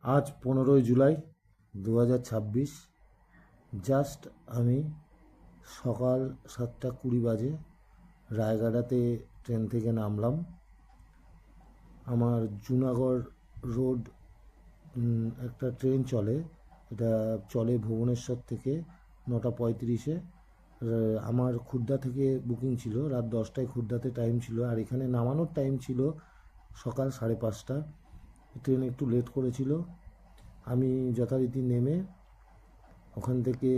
আজ 15ই জুলাই 2026। জাস্ট আমি সকাল 7:20 বাজে রায়গড়াতে ট্রেন থেকে নামলাম। আমার জুনাগড় রোড একটা ট্রেন চলে, এটা চলে ভুবনেশ্বর থেকে 9:35-এ। আমার খুর্দা থেকে বুকিং ছিল, রাত 10টায় খুর্দাতে টাইম ছিল, আর এখানে নামানোর টাইম ছিল সকাল 5:30। ট্রেন একটু লেট করেছিল। আমি যথারীতি নেমে ওখান থেকে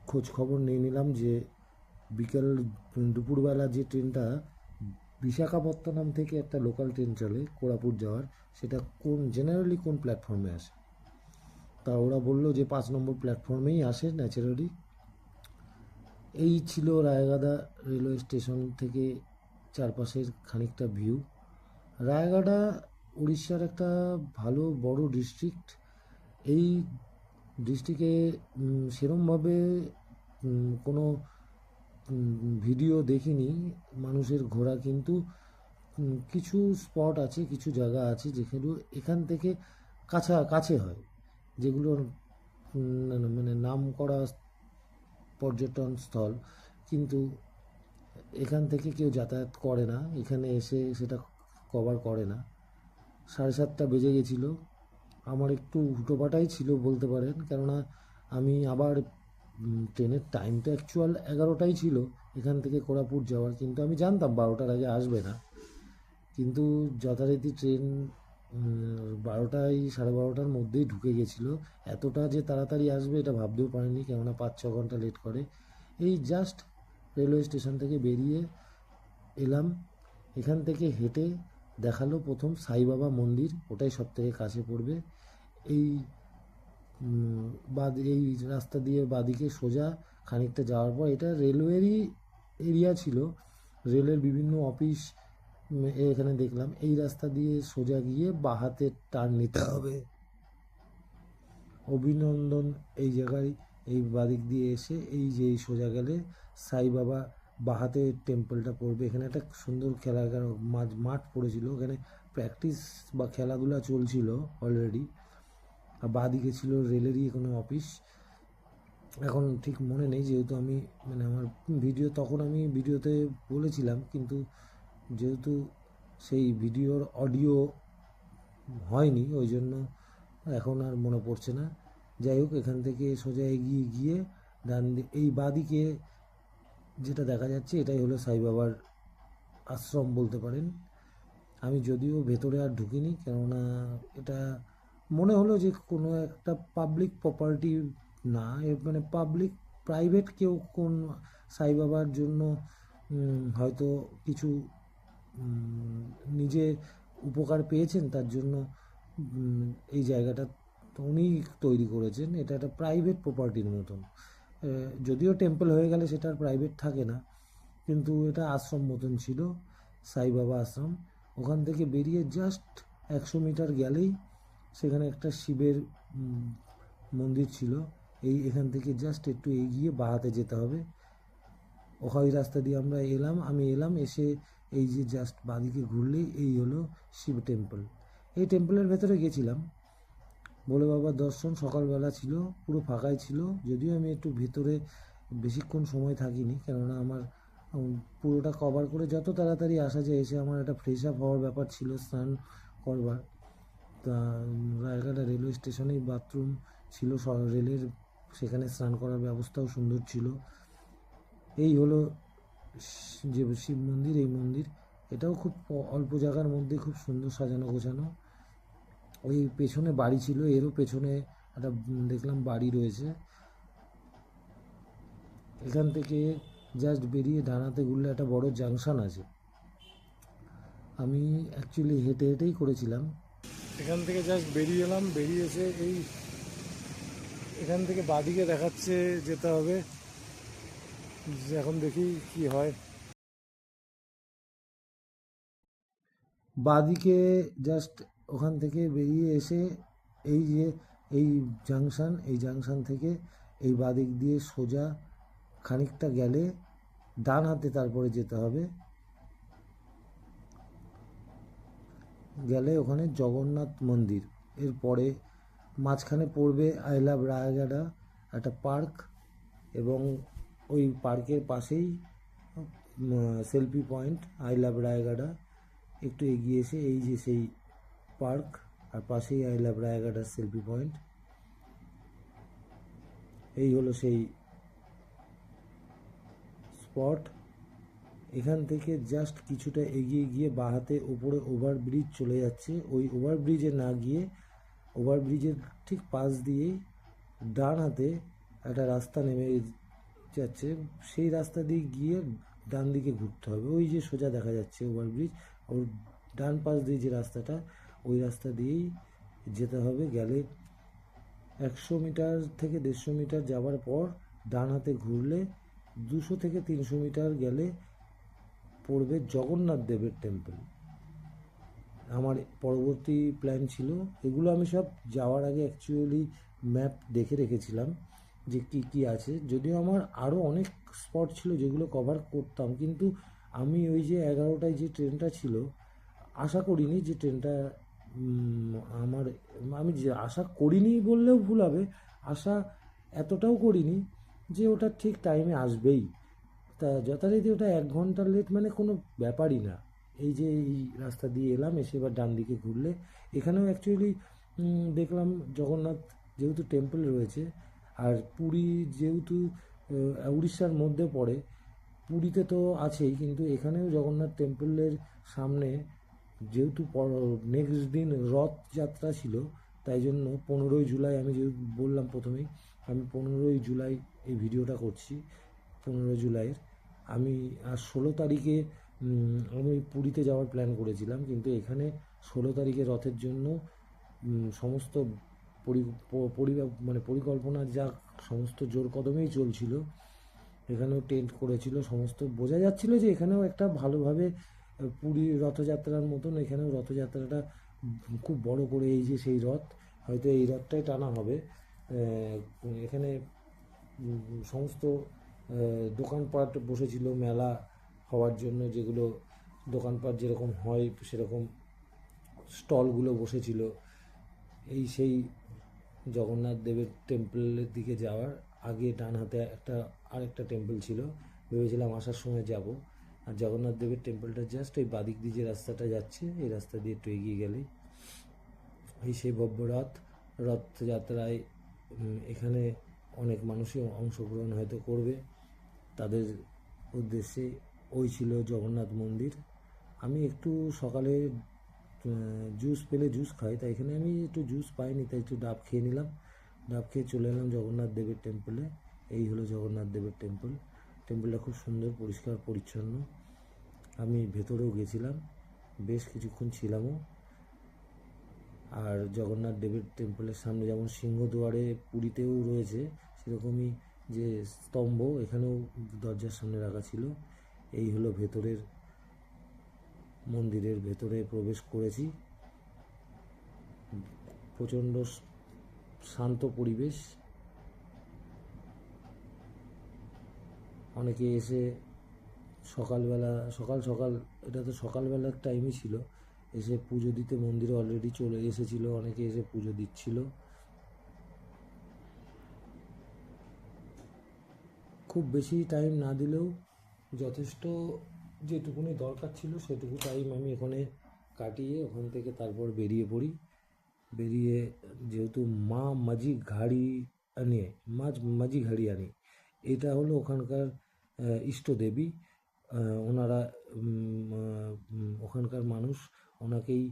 খোঁজ খবর নিয়ে নিলাম যে বিকেল দুপুরবেলা যে ট্রেনটা বিশাখাপত্তনম থেকে একটা লোকাল ট্রেন চলে কোরাপুট যাওয়ার, সেটা জেনারেলি কোন প্ল্যাটফর্মে আসে। তা ওরা বললো যে 5 নম্বর প্ল্যাটফর্মেই আসে ন্যাচারালি। এই ছিল রায়গড়া রেলওয়ে স্টেশন থেকে চারপাশের খানিকটা ভিউ। রায়গড়া উড়িষ্যার একটা ভালো বড় ডিস্ট্রিক্ট। এই ডিস্ট্রিক্টে সেরমভাবে কোনো ভিডিও দেখিনি মানুষের ঘোরা, কিন্তু কিছু স্পট আছে, কিছু জায়গা আছে যেগুলো এখান থেকে কাছে হয়, যেগুলো মানে নাম করা পর্যটন স্থল, কিন্তু এখান থেকে কেউ যাতায়াত করে না, এখানে এসে সেটা কভার করে না। 7:30 বেজে গেছিলো। আমার একটু হুটোপাটাই ছিল বলতে পারেন, কেননা আমি আবার ট্রেনের টাইমটা অ্যাকচুয়াল 11টাই ছিল এখান থেকে কোরাপুট যাওয়ার, কিন্তু আমি জানতাম 12টার আগে আসবে না। কিন্তু যথারীতি ট্রেন 12টায় 12:30টার মধ্যেই ঢুকে গেছিলো। এতটা যে তাড়াতাড়ি আসবে এটা ভাবতেও পারিনি, কেননা 5-6 ঘন্টা লেট করে। এই জাস্ট রেলওয়ে স্টেশন থেকে বেরিয়ে এলাম। এখান থেকে হেঁটে দেখালো প্রথম সাইবাবা মন্দির, ওটাই সব থেকে কাছে পড়বে। এই এই রাস্তা দিয়ে বাদিকে সোজা খানিকটা যাওয়ার পর এটা রেলওয়েরই এরিয়া ছিল, রেলের বিভিন্ন অফিস এখানে দেখলাম। এই রাস্তা দিয়ে সোজা গিয়ে বাঁ হাতে টার্ন নিতে হবে। অভিনন্দন এই জায়গায়, এই বাদিক দিয়ে এসে এই যে এই সোজা গেলে সাই বাবা বাঁ হাতে টেম্পলটা পড়বে। এখানে একটা সুন্দর খেলার মাঠ পড়েছিল, ওখানে প্র্যাকটিস বা খেলাধুলা চলছিল অলরেডি। আর বাদিকে ছিল রেলেরই কোনো অফিস, এখন ঠিক মনে নেই, যেহেতু আমি মানে আমার তখন আমি ভিডিওতে বলেছিলাম, কিন্তু যেহেতু সেই ভিডিওর অডিও হয়নি ওই জন্য এখন আর মনে পড়ছে না। যাই হোক, এখান থেকে সোজা এগিয়ে গিয়ে এই বাদিকে যেটা দেখা যাচ্ছে এটাই হলো সাই বাবার আশ্রম বলতে পারেন। আমি যদিও ভেতরে আর ঢুকিনি, কেননা এটা মনে হলো যে কোনো একটা পাবলিক প্রপার্টি না, মানে প্রাইভেট কেউ কোন সাই বাবার জন্য হয়তো কিছু নিজে উপকার পেয়েছেন, তার জন্য এই জায়গাটা উনি তৈরি করেছেন। এটা একটা প্রাইভেট প্রপার্টির মতন, যদিও টেম্পল হয়ে গেলে সেটা আর প্রাইভেট থাকে না, কিন্তু এটা আশ্রম মতন ছিল, সাই বাবা আশ্রম। ওখান থেকে বেরিয়ে জাস্ট 100 মিটার গেলেই সেখানে একটা শিবের মন্দির ছিল। এখান থেকে জাস্ট একটু এগিয়ে বাঁ হাতে যেতে হবে। ওই রাস্তা দিয়ে আমি এলাম, এসে এই যে জাস্ট বাঁদিকে ঘুরলেই এই হলো শিব টেম্পল। এই টেম্পলের ভেতরে গেছিলাম, ভোলে বাবার দর্শন সকালবেলা ছিল, পুরো ফাঁকাই ছিল। যদিও আমি একটু ভেতরে বেশিক্ষণ সময় থাকিনি, কেননা আমার পুরোটা কভার করে যত তাড়াতাড়ি আসা যায় এসে আমার একটা ফ্রেশ আপ হওয়ার ব্যাপার ছিল, স্নান করবার। তা রায়গড়া রেলওয়ে স্টেশনেই বাথরুম ছিল রেলের, সেখানে স্নান করার ব্যবস্থাও সুন্দর ছিল। এই হলো যে শিব মন্দির, এই মন্দির এটাও খুব অল্প জায়গার মধ্যে খুব সুন্দর সাজানো গোছানো। ওই পেছনে বাড়ি ছিল, এরও পেছনে একটা দেখলাম বাড়ি রয়েছে। এখান থেকে জাস্ট বেরিয়ে ডানাতে ঘুরলে একটা বড় জাংশন আছে। আমি অ্যাকচুয়ালি হেঁটে হেঁটেই করেছিলাম। এখান থেকে জাস্ট বেরিয়ে এলাম, বেরিয়ে এসে এখান থেকে বাদিকে দেখাচ্ছে যেতে হবে, এখন দেখি কি হয়। বাদিকে জাস্ট ওখান থেকে বেরিয়ে এসে এই যে এই জাংশন থেকে এই বাদিক দিয়ে সোজা খানিকটা গেলে ডান হাতে তারপরে যেতে হবে, গেলে ওখানে জগন্নাথ মন্দির। এরপরে মাঝখানে পড়বে আই লাভ রায়গাডা, একটা পার্ক, এবং ওই পার্কের পাশেই সেলফি পয়েন্ট আই লাভ রায়গাডা। একটু এগিয়ে এসে এই যে সেই পার্ক, আর পাশেই আই লাভ রায়গাডার সেলফি পয়েন্ট। এই হলো সেই স্পট। এখান থেকে জাস্ট কিছুটা এগিয়ে গিয়ে বাঁ হাতে ওপরে ওভারব্রিজ চলে যাচ্ছে। ওই ওভারব্রিজে না গিয়ে ওভারব্রিজের ঠিক পাশ দিয়েই ডান হাতে একটা রাস্তা নেমে যাচ্ছে, সেই রাস্তা দিয়ে গিয়ে ডান দিকে ঘুরতে হবে। ওই যে সোজা দেখা যাচ্ছে ওভারব্রিজ, ওর ডান পাশ দিয়ে যে রাস্তাটা, ওই রাস্তা দিয়েই যেতে হবে। গেলে 100 মিটার থেকে 150 মিটার যাওয়ার পর ডান হাতে ঘুরলে 200 থেকে 300 মিটার গেলে পড়বে জগন্নাথ দেবের টেম্পল। আমার পরবর্তী প্ল্যান ছিল, এগুলো আমি সব যাওয়ার আগে অ্যাকচুয়ালি ম্যাপ দেখে রেখেছিলাম যে কী কী আছে। যদিও আমার আরও অনেক স্পট ছিল যেগুলো কভার করতাম, কিন্তু আমি ওই যে 11টায় যে ট্রেনটা ছিল, আশা করিনি যে ট্রেনটা আমার, আমি যে আশা করিনি বললেও ভুল হবে, আশা এতটাও করিনি যে ওটা ঠিক টাইমে আসবেই। তা যথারীতি ওটা 1 ঘন্টা লেট মানে কোনো ব্যাপারই না। এই যে এই রাস্তা দিয়ে এলাম, এসে এবার ডান দিকে ঘুরলে এখানেও অ্যাকচুয়ালি দেখলাম জগন্নাথ যেহেতু টেম্পল রয়েছে, আর পুরী যেহেতু উড়িষ্যার মধ্যে পড়ে, পুরীতে তো আছেই, কিন্তু এখানেও জগন্নাথ টেম্পলের সামনে যেহেতু নেক্সট দিন রথযাত্রা ছিল, তাই জন্য 15ই জুলাই, আমি যে বললাম প্রথমেই, আমি 15ই জুলাই এই ভিডিওটা করছি। 15 জুলাইয়ের আমি আর 16 তারিখে আমি পুরীতে যাওয়ার প্ল্যান করেছিলাম, কিন্তু এখানে 16 তারিখে রথের জন্য সমস্ত মানে পরিকল্পনা যা সমস্ত জোর কদমেই চলছিল। এখানেও টেন্ট করেছিল সমস্ত, বোঝা যাচ্ছিল যে এখানেও একটা ভালোভাবে পুরী রথযাত্রার মতন এখানেও রথযাত্রাটা খুব বড় করে, এই যে সেই রথ, হয়তো এই রথটাই টানা হবে। এখানে সমস্ত দোকানপাট বসেছিল মেলা হওয়ার জন্য, যেগুলো দোকানপাট যেরকম হয় সেরকম স্টলগুলো বসেছিল। এই সেই জগন্নাথ দেবের টেম্পলের দিকে যাওয়ার আগে ডান হাতে আরেকটা টেম্পল ছিল, ভেবেছিলাম আসার সময় যাব। আর জগন্নাথ দেবের টেম্পলটা জাস্ট এই বাদিক দিয়ে যে রাস্তাটা যাচ্ছে, এই রাস্তা দিয়ে একটু এগিয়ে গেলেই এই সেই ভব্য রথযাত্রায় এখানে অনেক মানুষই অংশগ্রহণ হয়তো করবে। তাদের উদ্দেশ্যে ওই ছিল জগন্নাথ মন্দির। আমি একটু সকালে জুস পেলে জুস খাই, তাই এখানে আমি একটু জুস পাইনি, তাই একটু ডাব খেয়ে নিলাম। ডাব খেয়ে চলে এলাম জগন্নাথ দেবের টেম্পলে। এই হলো জগন্নাথ দেবের টেম্পল। টেম্পলটা খুব সুন্দর, পরিষ্কার পরিচ্ছন্ন। আমি ভেতরেও গেছিলাম, বেশ কিছুক্ষণ ছিলামও। আর জগন্নাথ দেবের টেম্পলের সামনে যেমন সিংহদুয়ারে পুরীতেও রয়েছে, সেরকমই যে স্তম্ভ এখানেও দরজার সামনে রাখা ছিল। এই হলো ভেতরের মন্দিরের ভেতরে প্রবেশ করেছি। প্রচণ্ড শান্ত পরিবেশ। অনেকে এসে সকালবেলা সকাল এটা তো সকালবেলার টাইমই ছিল, এসে পুজো দিতে মন্দিরে অলরেডি চলে এসেছিল, অনেকে এসে পুজো দিচ্ছিল। খুব বেশি টাইম না দিলেও যথেষ্ট, যেটুকুনি দরকার ছিল সেটুকু টাইম আমি এখানে কাটিয়ে ওখান থেকে তারপর বেরিয়ে পড়ি। বেরিয়ে যেহেতু মাঝি ঘাড়িয়ানি, এটা হলো ওখানকার ইষ্টদেবী। ওনারা ওখানকার মানুষ ওনাকেই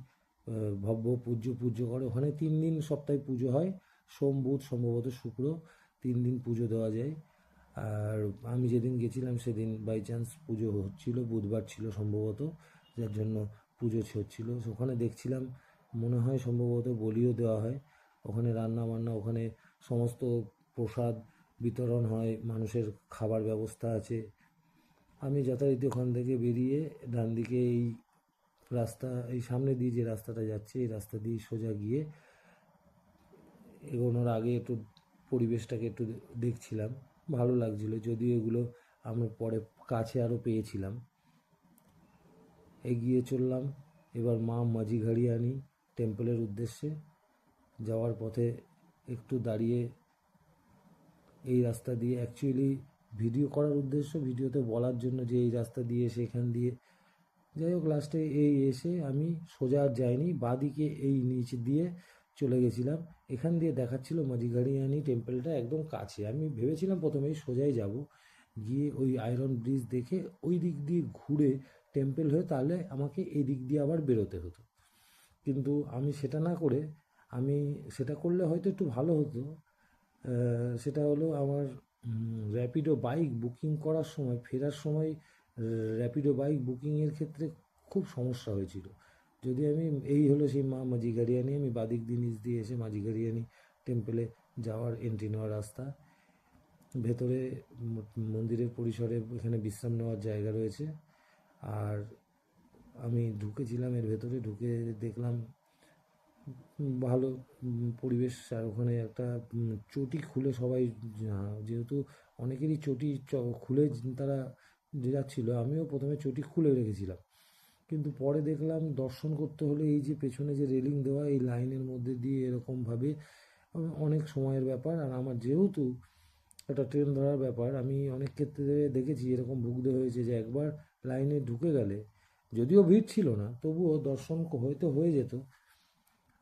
পূজ্য করে। ওখানে 3 দিন সপ্তাহে পুজো হয়, সোম বুধ সম্ভবত শুক্র, 3 দিন পুজো দেওয়া যায়। আর আমি যেদিন গেছিলাম সেদিন বাই চান্স পুজো হচ্ছিল, বুধবার ছিল সম্ভবত, যার জন্য পুজো হচ্ছিল। ওখানে দেখছিলাম মনে হয় সম্ভবত বলিও দেওয়া হয়। ওখানে রান্না বান্না, ওখানে সমস্ত প্রসাদ বিতরণ হয়, মানুষের খাবার ব্যবস্থা আছে। আমি যথারীতি ওখান থেকে বেরিয়ে ডান দিকে এই সামনে দিয়ে যে রাস্তাটা যাচ্ছে, এই রাস্তা দিয়ে সোজা গিয়ে এগোনোর আগে একটু পরিবেশটাকে একটু দেখছিলাম, ভালো লাগছিল। যদিও এগুলো আমরা পরে কাছে আরও পেয়েছিলাম। এগিয়ে চললাম এবার মাঝি ঘাড়িয়ানি টেম্পলের উদ্দেশ্যে। যাওয়ার পথে একটু দাঁড়িয়ে এই রাস্তা দিয়ে অ্যাকচুয়ালি ভিডিও করার উদ্দেশ্য, ভিডিওতে বলার জন্য যে এই রাস্তা দিয়ে সেখান দিয়ে, যাই হোক লাস্টে এই এসে আমি সোজা আর যাইনি, বাঁদিকে এই নিচ দিয়ে চলে গেছিলাম। এখান দিয়ে দেখাচ্ছিল মাঝিঘাড়িয়ানি টেম্পলটা একদম কাছে। আমি ভেবেছিলাম প্রথমেই সোজাই যাব, গিয়ে ওই আয়রন ব্রিজ দেখে ওই দিক দিয়ে ঘুরে টেম্পল হয়ে তাহলে আমাকে এই দিক দিয়ে আবার বেরোতে হতো। কিন্তু আমি সেটা না করে, আমি সেটা করলে হয়তো একটু ভালো হতো। সেটা হলো আমার র্যাপিডো বাইক বুকিং করার সময়, ফেরার সময় র্যাপিডো বাইক বুকিংয়ের ক্ষেত্রে খুব সমস্যা হয়েছিল। যদি আমি এই হলো সেই মাঝিঘাড়িয়ানি, আমি বাদিক দিয়ে নিচ দিয়ে এসে মাঝিঘাড়িয়ানি টেম্পলে যাওয়ার এন্ট্রি নেওয়ার রাস্তা। ভেতরে মন্দিরের পরিসরে এখানে বিশ্রাম নেওয়ার জায়গা রয়েছে। আর আমি ঢুকেছিলাম এর ভেতরে, ঢুকে দেখলাম ভালো পরিবেশ। আর ওখানে একটা চটি খুলে সবাই, যেহেতু অনেকেরই চটি খুলে তারা যাচ্ছিলো, আমিও প্রথমে চটি খুলে রেখেছিলাম। কিন্তু পরে দেখলাম দর্শন করতে হলে এই যে পেছনে যে রেলিং দেওয়া, এই লাইনের মধ্যে দিয়ে এরকমভাবে অনেক সময়ের ব্যাপার। আর আমার যেহেতু একটা ট্রেন ধরার ব্যাপার, আমি অনেক ক্ষেত্রে দেখেছি এরকম ভুগতে হয়েছে যে একবার লাইনে ঢুকে গেলে, যদিও ভিড় ছিল না তবুও দর্শন হয়তো হয়ে যেত।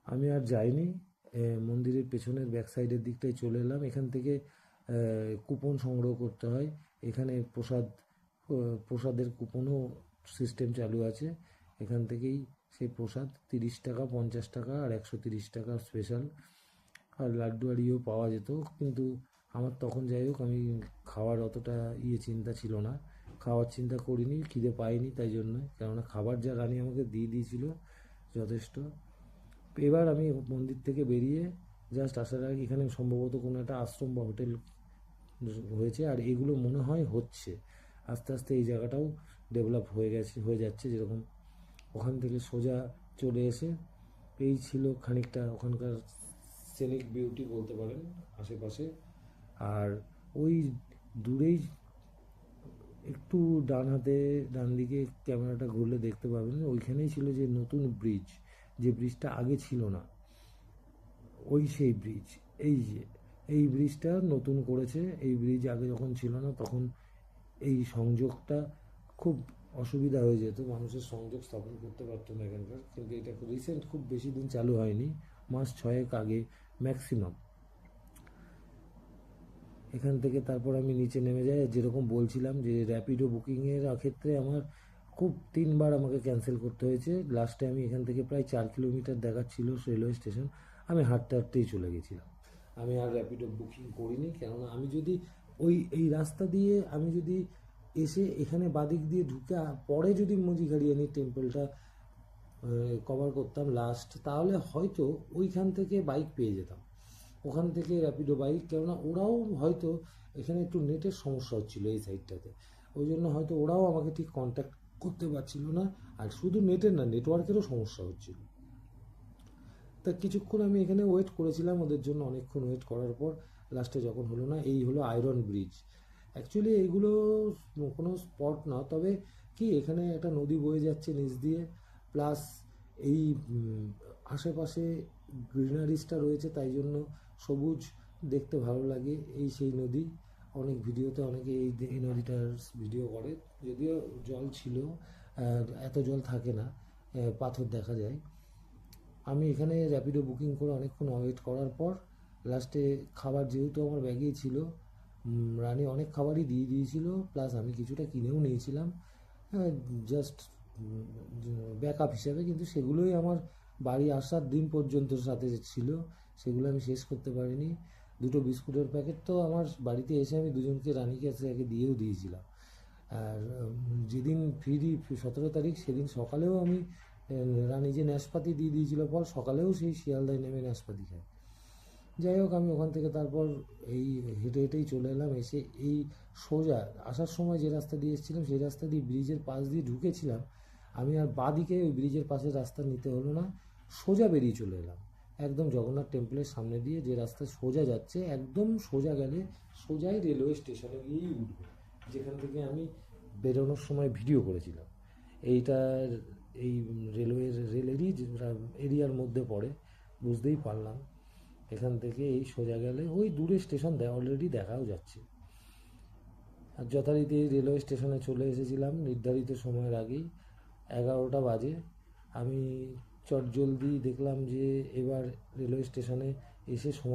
আমি আর যাইনি, মন্দিরের পেছনের ব্যাক সাইডের দিকটায় চলে এলাম। এখান থেকে কুপন সংগ্রহ করতে হয়। এখানে প্রসাদের কুপনও সিস্টেম চালু আছে। এখান থেকেই সেই প্রসাদ 30 টাকা, 50 টাকা আর 130 টাকা স্পেশাল। আর লাড্ডু আর ইয়েও পাওয়া যেত, কিন্তু আমার তখন যাই হোক আমি খাওয়ার অতটা চিন্তা ছিল না, খাওয়ার চিন্তা করিনি, খিদে পাইনি তাই জন্য, কেননা খাবার যা রানী আমাকে দিয়ে দিয়েছিল যথেষ্ট। এবার আমি মন্দির থেকে বেরিয়ে জাস্ট আসার আগে এখানে সম্ভবত কোনো একটা আশ্রম বা হোটেল হয়েছে, আর এগুলো মনে হয় হচ্ছে আস্তে আস্তে, এই জায়গাটাও ডেভেলপ হয়ে যাচ্ছে। যেরকম ওখান থেকে সোজা চলে এসে এই ছিল খানিকটা ওখানকার সিনিক বিউটি বলতে পারেন আশেপাশে। আর ওই দূরেই একটু ডান দিকে ক্যামেরাটা ঘুরলে দেখতে পাবেন, ওইখানেই ছিল যে নতুন ব্রিজ, যে ব্রিজটা আগে ছিল না, ওই সেই ব্রিজ। এই ব্রিজটা নতুন করেছে। এই ব্রিজ আগে যখন ছিল না তখন এই সংযোগটা খুব অসুবিধা হয়ে যেত, মানুষের সংযোগ স্থাপন করতে পারতো না এখানকার। কিন্তু এটা রিসেন্ট, খুব বেশি দিন চালু হয়নি, মাস 6 আগে ম্যাক্সিমাম। এখান থেকে তারপর আমি নিচে নেমে যাই। যেরকম বলছিলাম যে র্যাপিডো বুকিংয়ের ক্ষেত্রে আমার খুব 3বার আমাকে ক্যান্সেল করতে হয়েছে। লাস্টে আমি এখান থেকে প্রায় 4 কিলোমিটার দেখাচ্ছিল রেলওয়ে স্টেশন, আমি হাঁটতে হাঁটতেই চলে গেছিলাম। আমি আর র্যাপিডো বুকিং করিনি, কেননা আমি যদি এই রাস্তা দিয়ে আমি যদি এসে এখানে বাদিক দিয়ে ঢুকে পরে যদি মাঝিঘাড়িয়ানি টেম্পলটা কভার করতাম লাস্ট, তাহলে হয়তো ওইখান থেকে বাইক পেয়ে যেতাম, ওখান থেকে র্যাপিডো বাইক। কেননা ওরাও হয়তো এখানে একটু নেটের সমস্যা হচ্ছিলো এই সাইডটাতে, ওই জন্য হয়তো ওরাও আমাকে ঠিক কন্ট্যাক্ট করতে পারছিল না। আর শুধু নেটের না, নেটওয়ার্কেরও সমস্যা হচ্ছিল। তা কিছুক্ষণ আমি এখানে ওয়েট করেছিলাম ওদের জন্য, অনেকক্ষণ ওয়েট করার পর লাস্টে যখন হলো না, এই হলো আয়রন ব্রিজ। অ্যাকচুয়ালি এইগুলো কোনো স্পট না, তবে কি এখানে একটা নদী বয়ে যাচ্ছে নিচ দিয়ে, প্লাস এই আশেপাশে গ্রিনারিসটা রয়েছে, তাই জন্য সবুজ দেখতে ভালো লাগে। এই সেই নদী, অনেক ভিডিওতে অনেকে এই নদীটার ভিডিও করে, যদিও জল ছিল, এত জল থাকে না, পাথর দেখা যায়। আমি এখানে র্যাপিডো বুকিং করে অনেকক্ষণ ওয়েট করার পর লাস্টে খাবার যেহেতু আমার ব্যাগেই ছিল, রানি অনেক খাবারই দিয়ে দিয়েছিল, প্লাস আমি কিছুটা কিনেও নিয়েছিলাম জাস্ট ব্যাকআপ হিসাবে, কিন্তু সেগুলোই আমার বাড়ি আসার দিন পর্যন্ত সাথে ছিল, সেগুলো আমি শেষ করতে পারিনি। 2টো বিস্কুটের প্যাকেট তো আমার বাড়িতে এসে আমি দুজনকে, রানিকে আগে দিয়েও দিয়েছিলাম। আর যেদিন ফিরি 17 তারিখ, সেদিন সকালেও আমি রানি যে নাশপাতি দিয়ে দিয়েছিল ফল, সকালেও সেই শিয়ালদায় নেমে নাশপাতি খাই। যাই হোক আমি ওখান থেকে তারপর এই হেঁটে হেঁটেই চলে এলাম। এসে এই সোজা আসার সময় যে রাস্তা দিয়ে এসেছিলাম সেই রাস্তা দিয়ে ব্রিজের পাশ দিয়ে ঢুকেছিলাম, আমি আর বাঁদিকে ওই ব্রিজের পাশের রাস্তা নিতে হলো না, সোজা বেরিয়ে চলে এলাম একদম জগন্নাথ টেম্পলের সামনে দিয়ে, যে রাস্তা সোজা যাচ্ছে, একদম সোজা গেলে সোজাই রেলওয়ে স্টেশনে গিয়েই উঠবে, যেখান থেকে আমি বেরোনোর সময় ভিডিও করেছিলাম। এইটার এই রেলেরই এরিয়ার মধ্যে পড়ে, বুঝতেই পারলাম। এখান থেকে এই সোজা গেলে ওই দূরে স্টেশন অলরেডি দেখাও যাচ্ছে। আর যথারীতি রেলওয়ে স্টেশনে চলে এসেছিলাম নির্ধারিত সময়ের আগেই, 11টা বাজে। আমি চটজলদি দেখলাম যে এবার রেলওয়ে স্টেশনে এসে সময়